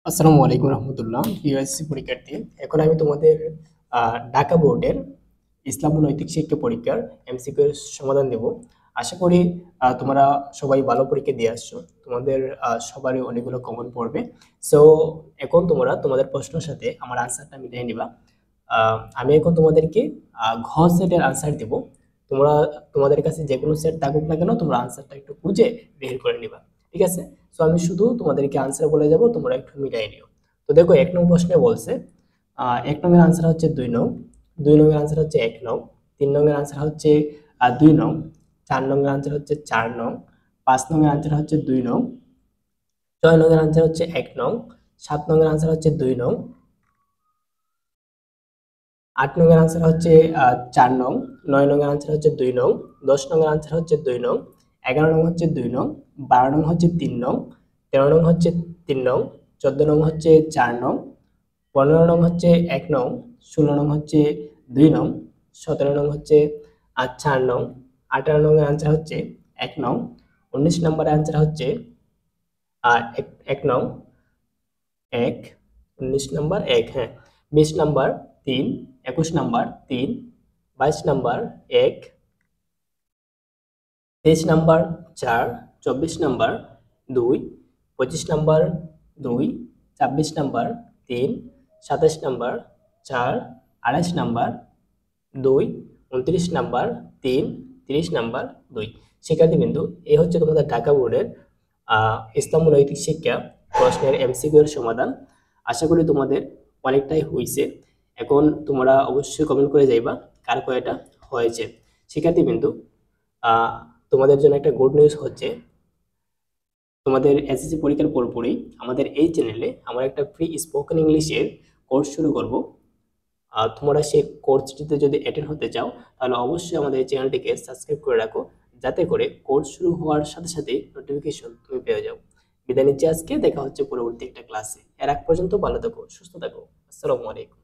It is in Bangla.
আসসালামু আলাইকুম রহমতুল্লাহ। ইউএসসি পরীক্ষার্থী, এখন আমি তোমাদের ঢাকা বোর্ডের ইসলাম ও নৈতিক শিক্ষা পরীক্ষার এমসিকিউ এর সমাধান দেব। আশা করি তোমরা সবাই ভালো পরীক্ষা দিয়ে আসছো। তোমাদের সবারই অনেকগুলো কমন পড়বে। সো এখন তোমরা তোমাদের প্রশ্নের সাথে আমার আনসারটা মিলিয়ে নিবা। আমি এখন তোমাদেরকে ঘ সেটের আনসার দেব। তোমরা তোমাদের কাছে যে কোনো সেট থাকুক না কেন, তোমরা আনসারটা একটু খুঁজে বের করে নিবা। ঠিক আছে? সো আমি শুধু তোমাদেরকে আনসার বলে যাব, তোমরা একটু মিলাই নিও। তো দেখো, 1 নং প্রশ্নে বলছে 1 নং এর আনসার হচ্ছে 2 নং, 2 নং এর আনসার হচ্ছে 1 নং, 3 নং এর আনসার হচ্ছে 2 নং, 4 নং এর আনসার হচ্ছে 4 নং, 5 নং এর আনসার হচ্ছে 2 নং, 6 নং এর আনসার হচ্ছে 1 নং, 7 নং এর আনসার হচ্ছে 2 নং, 8 নং এর আনসার হচ্ছে 4 নং, 9 নং এর আনসার হচ্ছে 2 নং, 10 নং এর আনসার হচ্ছে 2 নং, 11 নং হচ্ছে 2 নং, 12 নং হচ্ছে 3 নং, 13 নং হচ্ছে 3 নং, 14 নং হচ্ছে 4 নং, 15 নং হচ্ছে 1 নং, 16 নং হচ্ছে 2 নং, 17 নং হচ্ছে 4 নং, 18 নং এর আনসার হচ্ছে 1 নং, 19 নম্বরের আনসার হচ্ছে 1 নং, 1, 19 নম্বর 1, হ্যাঁ, 20 নম্বর 3, 21 নম্বর 3, 22 নম্বর 1, 23 নম্বর 4, 24 নম্বর 2, 25 নম্বর 2, 26 নম্বর 3, 27 নম্বর 4, 28 নম্বর 2, 29 নম্বর 3, 30 নম্বর 2। শিক্ষার্থীবৃন্দু, এই হচ্ছে তোমাদের ঢাকা বোর্ডের ইসলাম ও নৈতিক শিক্ষা প্রশ্নের এমসিকিউ এর সমাধান। আশা করি তোমাদের অনেকটাই হয়েছে। এখন তোমরা অবশ্যই কমেন্ট করে যাইবা কার কয়টা হয়েছে। শিক্ষার্থীবৃন্দু, তোমাদের জন্য একটা গুড নিউজ হচ্ছে, তোমাদের এসএসসি পরীক্ষার পরপরই আমাদের এই চ্যানেলে আমরা একটা ফ্রি স্পোকেন ইংলিশের কোর্স শুরু করব। তোমরা সেই কোর্সটিতে যদি অ্যাটেন্ড হতে চাও, তাহলে অবশ্যই আমাদের এই চ্যানেলটিকে সাবস্ক্রাইব করে রাখো, যাতে করে কোর্স শুরু হওয়ার সাথে সাথেই নোটিফিকেশন তুমি পেয়ে যাও। বিদায় নিচ্ছি আজকে, দেখা হচ্ছে পরবর্তী একটা ক্লাসে। এর আগ পর্যন্ত ভালো থাকো, সুস্থ থাকো। আসসালামু আলাইকুম।